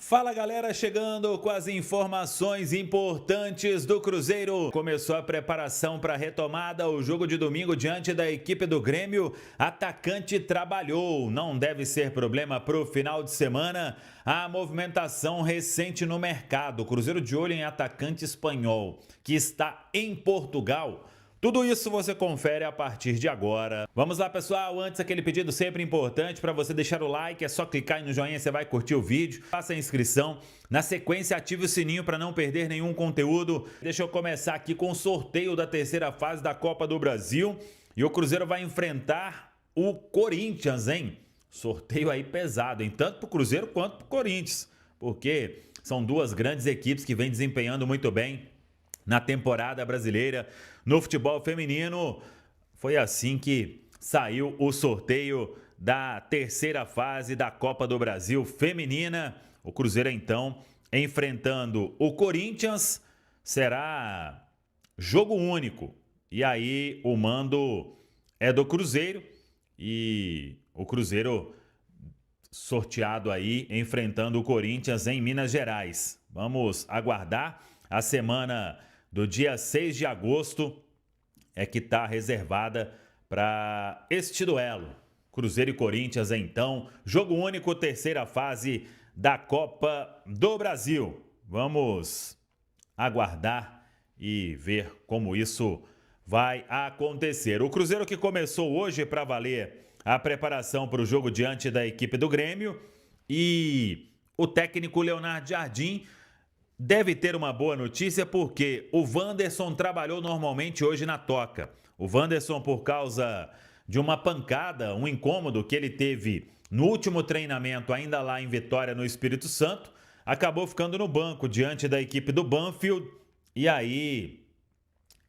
Fala galera, chegando com as informações importantes do Cruzeiro. Começou a preparação para a retomada, o jogo de domingo diante da equipe do Grêmio. Atacante trabalhou, não deve ser problema para o final de semana. A movimentação recente no mercado, Cruzeiro de olho em atacante espanhol, que está em Portugal. Tudo isso você confere a partir de agora. Vamos lá, pessoal. Antes, aquele pedido sempre importante para você deixar o like. É só clicar aí no joinha, você vai curtir o vídeo. Faça a inscrição. Na sequência, ative o sininho para não perder nenhum conteúdo. Deixa eu começar aqui com o sorteio da terceira fase da Copa do Brasil. E o Cruzeiro vai enfrentar o Corinthians, hein? Sorteio aí pesado, hein? Tanto para o Cruzeiro quanto para o Corinthians. Porque são duas grandes equipes que vêm desempenhando muito bem na temporada brasileira. No futebol feminino, foi assim que saiu o sorteio da terceira fase da Copa do Brasil feminina. O Cruzeiro, então, enfrentando o Corinthians, será jogo único. E aí o mando é do Cruzeiro e o Cruzeiro sorteado aí, enfrentando o Corinthians em Minas Gerais. Vamos aguardar. A semana do dia 6 de agosto é que está reservada para este duelo. Cruzeiro e Corinthians, então, jogo único, terceira fase da Copa do Brasil. Vamos aguardar e ver como isso vai acontecer. O Cruzeiro que começou hoje para valer a preparação para o jogo diante da equipe do Grêmio, e o técnico Leonardo Jardim deve ter uma boa notícia porque o Wanderson trabalhou normalmente hoje na toca. O Wanderson, por causa de uma pancada, um incômodo que ele teve no último treinamento ainda lá em Vitória, no Espírito Santo, acabou ficando no banco diante da equipe do Banfield, e aí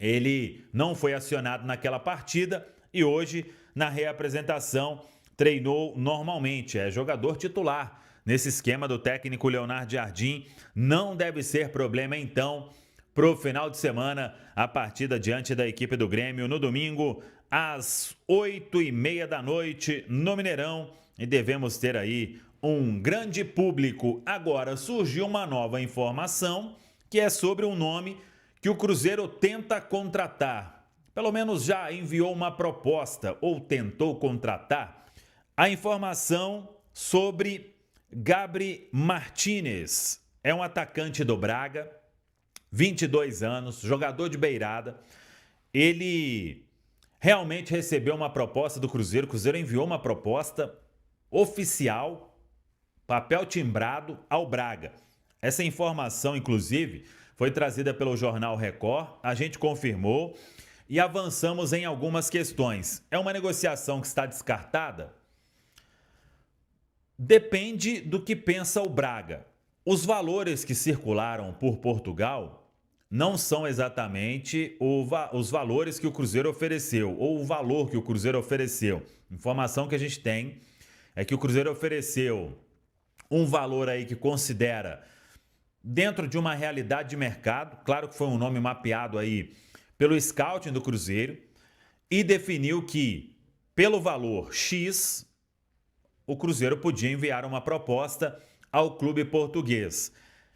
ele não foi acionado naquela partida e hoje, na reapresentação, treinou normalmente, é jogador titular. Nesse esquema do técnico Leonardo Jardim, não deve ser problema, então, para o final de semana, a partida diante da equipe do Grêmio no domingo, às 8h30 da noite, no Mineirão, e devemos ter aí um grande público. Agora, surgiu uma nova informação, que é sobre um nome que o Cruzeiro tenta contratar. Pelo menos já enviou uma proposta, ou tentou contratar. A informação sobre Gabri Martinez, é um atacante do Braga, 22 anos, jogador de beirada. Ele realmente recebeu uma proposta do Cruzeiro. O Cruzeiro enviou uma proposta oficial, papel timbrado, ao Braga. Essa informação, inclusive, foi trazida pelo jornal Record. A gente confirmou e avançamos em algumas questões. É uma negociação que está descartada? Depende do que pensa o Braga. Os valores que circularam por Portugal não são exatamente os valores que o Cruzeiro ofereceu, ou o valor que o Cruzeiro ofereceu. Informação que a gente tem é que o Cruzeiro ofereceu um valor aí que considera dentro de uma realidade de mercado. Claro que foi um nome mapeado aí pelo scouting do Cruzeiro, e definiu que, pelo valor X, o Cruzeiro podia enviar uma proposta ao clube português.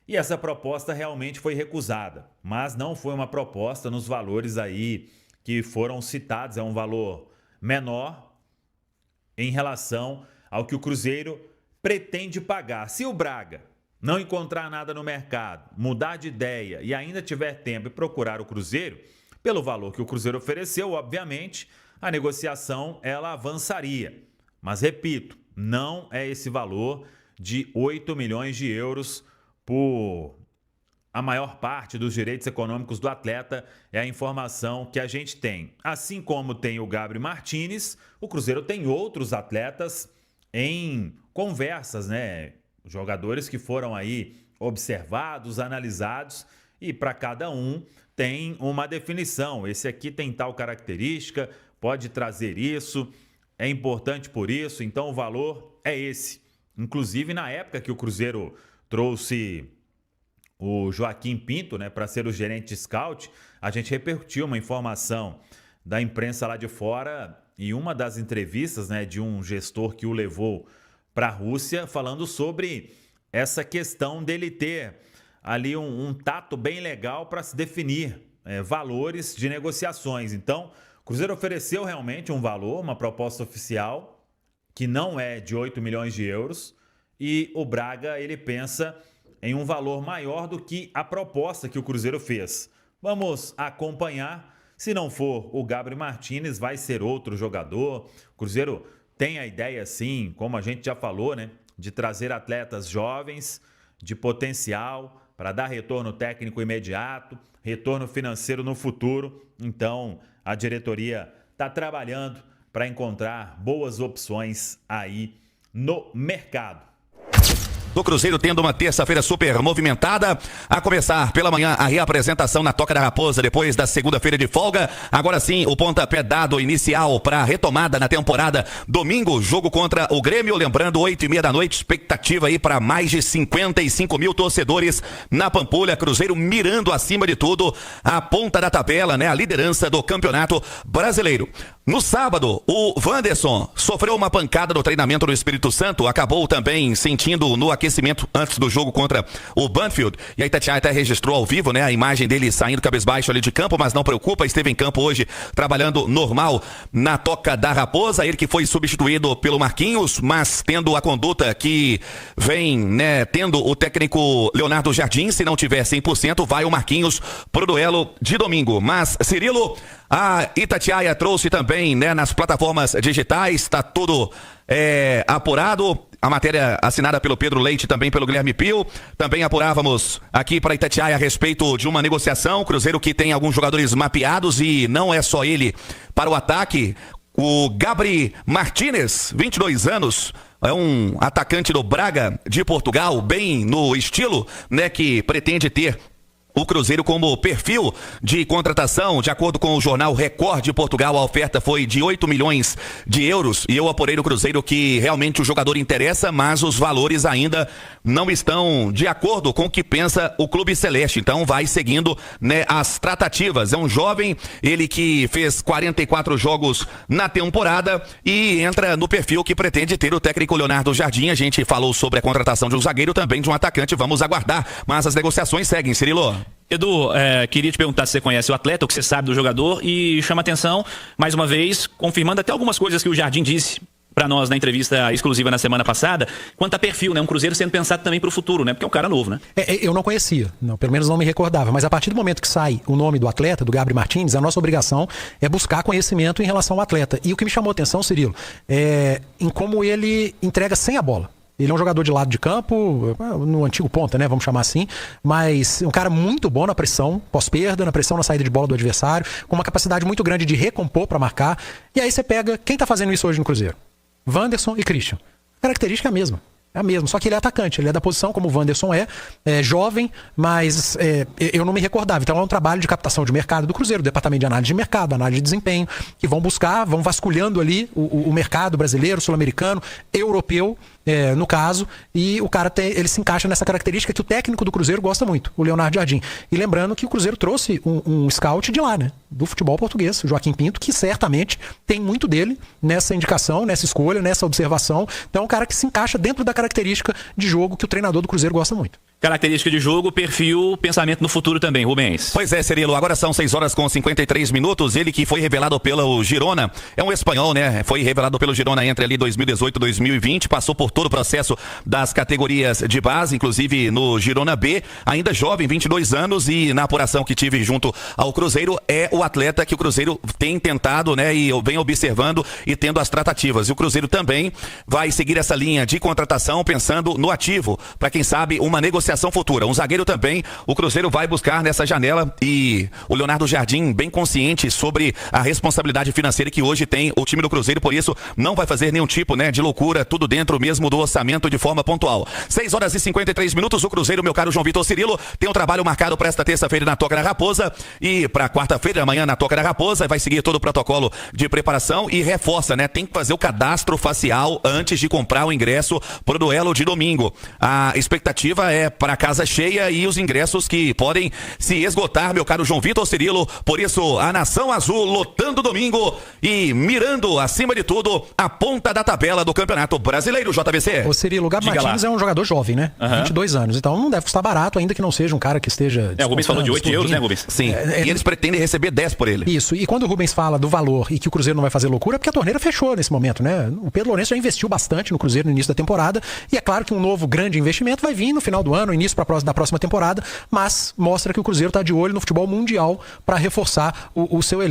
E essa proposta realmente foi recusada, mas não foi uma proposta nos valores aí que foram citados. É um valor menor em relação ao que o Cruzeiro pretende pagar. Se o Braga não encontrar nada no mercado, mudar de ideia e ainda tiver tempo e procurar o Cruzeiro, pelo valor que o Cruzeiro ofereceu, obviamente, a negociação ela avançaria. Mas, repito, não é esse valor de 8 milhões de euros por a maior parte dos direitos econômicos do atleta, é a informação que a gente tem. Assim como tem o Gabri Martinez, o Cruzeiro tem outros atletas em conversas, né? Jogadores que foram aí observados, analisados, e para cada um tem uma definição. Esse aqui tem tal característica, pode trazer isso, é importante por isso, então o valor é esse. Inclusive, na época que o Cruzeiro trouxe o Joaquim Pinto, né, para ser o gerente de scout, a gente repercutiu uma informação da imprensa lá de fora e uma das entrevistas, né, de um gestor que o levou para a Rússia, falando sobre essa questão dele ter ali um tato bem legal para se definir valores de negociações. Então, o Cruzeiro ofereceu realmente um valor, uma proposta oficial, que não é de 8 milhões de euros, e o Braga ele pensa em um valor maior do que a proposta que o Cruzeiro fez. Vamos acompanhar. Se não for o Gabriel Martínez, vai ser outro jogador. O Cruzeiro tem a ideia, sim, como a gente já falou, né, de trazer atletas jovens, de potencial, para dar retorno técnico imediato, retorno financeiro no futuro. Então, a diretoria está trabalhando para encontrar boas opções aí no mercado. Do Cruzeiro tendo uma terça-feira super movimentada, a começar pela manhã a reapresentação na Toca da Raposa depois da segunda-feira de folga. Agora sim, o pontapé dado inicial para a retomada na temporada. Domingo, jogo contra o Grêmio, lembrando, 8h30 da noite, expectativa aí para mais de 55 mil torcedores na Pampulha. Cruzeiro mirando acima de tudo a ponta da tabela, né? A liderança do Campeonato Brasileiro. No sábado, o Wanderson sofreu uma pancada no treinamento do Espírito Santo, acabou também sentindo no aquecimento antes do jogo contra o Banfield, e a Itatiaia até registrou ao vivo, né, a imagem dele saindo cabisbaixo ali de campo, mas não preocupa, esteve em campo hoje trabalhando normal na Toca da Raposa, ele que foi substituído pelo Marquinhos, mas tendo a conduta que vem, né, tendo o técnico Leonardo Jardim, se não tiver 100%, vai o Marquinhos pro duelo de domingo. Mas, Cirilo, a Itatiaia trouxe também, né, nas plataformas digitais, está tudo apurado. A matéria assinada pelo Pedro Leite, também pelo Guilherme Pio. Também apurávamos aqui para Itatiaia a respeito de uma negociação. Cruzeiro que tem alguns jogadores mapeados e não é só ele para o ataque. O Gabriel Martínez, 22 anos, é um atacante do Braga de Portugal, bem no estilo, né, que pretende ter o Cruzeiro como perfil de contratação. De acordo com o jornal Record de Portugal, a oferta foi de 8 milhões de euros e eu apurei no Cruzeiro que realmente o jogador interessa, mas os valores ainda não estão de acordo com o que pensa o Clube Celeste. Então vai seguindo, né, as tratativas. É um jovem, ele que fez 44 jogos na temporada e entra no perfil que pretende ter o técnico Leonardo Jardim. A gente falou sobre a contratação de um zagueiro, também de um atacante, vamos aguardar, mas as negociações seguem, Cirilo. Edu, queria te perguntar se você conhece o atleta, o que você sabe do jogador, e chama atenção, mais uma vez, confirmando até algumas coisas que o Jardim disse para nós na entrevista exclusiva na semana passada, quanto a perfil, né? Um Cruzeiro sendo pensado também para o futuro, né? Porque é um cara novo, né? Eu não conhecia, não, pelo menos não me recordava, mas a partir do momento que sai o nome do atleta, do Gabriel Martínez, a nossa obrigação é buscar conhecimento em relação ao atleta. E o que me chamou a atenção, Cirilo, é em como ele entrega sem a bola. Ele é um jogador de lado de campo, no antigo ponta, né? Vamos chamar assim. Mas um cara muito bom na pressão, pós-perda, na pressão na saída de bola do adversário, com uma capacidade muito grande de recompor para marcar. E aí você pega, quem tá fazendo isso hoje no Cruzeiro? Wanderson e Christian. A característica é a mesma. É a mesma, só que ele é atacante, ele é da posição como o Wanderson é jovem, mas eu não me recordava. Então é um trabalho de captação de mercado do Cruzeiro, departamento de análise de mercado, análise de desempenho, que vão buscar, vão vasculhando ali o mercado brasileiro, sul-americano, europeu, no caso, e o cara ele se encaixa nessa característica que o técnico do Cruzeiro gosta muito, o Leonardo Jardim. E lembrando que o Cruzeiro trouxe um scout de lá, né? Do futebol português, o Joaquim Pinto, que certamente tem muito dele nessa indicação, nessa escolha, nessa observação. Então é um cara que se encaixa dentro da característica de jogo que o treinador do Cruzeiro gosta muito. Característica de jogo, perfil, pensamento no futuro também, Rubens. Pois é, Cirilo, agora são 6h53. Ele que foi revelado pelo Girona, é um espanhol, né? Foi revelado pelo Girona entre ali 2018 e 2020, passou por todo o processo das categorias de base, inclusive no Girona B, ainda jovem, 22 anos, e na apuração que tive junto ao Cruzeiro, é o atleta que o Cruzeiro tem tentado, né? E vem observando e tendo as tratativas. E o Cruzeiro também vai seguir essa linha de contratação, pensando no ativo, para quem sabe uma negociação futura. Um zagueiro também, o Cruzeiro vai buscar nessa janela, e o Leonardo Jardim bem consciente sobre a responsabilidade financeira que hoje tem o time do Cruzeiro, por isso não vai fazer nenhum tipo, né, de loucura, tudo dentro mesmo do orçamento de forma pontual. 6h53, o Cruzeiro, meu caro João Vitor Cirilo, tem um trabalho marcado para esta terça-feira na Toca da Raposa e para quarta-feira, amanhã na Toca da Raposa, vai seguir todo o protocolo de preparação e reforça, né, tem que fazer o cadastro facial antes de comprar o ingresso pro duelo de domingo. A expectativa é para casa cheia e os ingressos que podem se esgotar, meu caro João Vitor Cirilo. Por isso, a Nação Azul lotando domingo e mirando, acima de tudo, a ponta da tabela do Campeonato Brasileiro, JVC. Ô Cirilo, o Gabi Martins é um jogador jovem, né? 22 anos. Então não deve custar barato, ainda que não seja um cara que esteja... O Rubens falou de 8 euros, né, Rubens? Sim, e eles pretendem receber 10 por ele. Isso, e quando o Rubens fala do valor e que o Cruzeiro não vai fazer loucura, é porque a torneira fechou nesse momento, né? O Pedro Lourenço já investiu bastante no Cruzeiro no início da temporada, e é claro que um novo grande investimento vai vir no final do ano, início da próxima temporada, mas mostra que o Cruzeiro está de olho no futebol mundial para reforçar o seu elenco.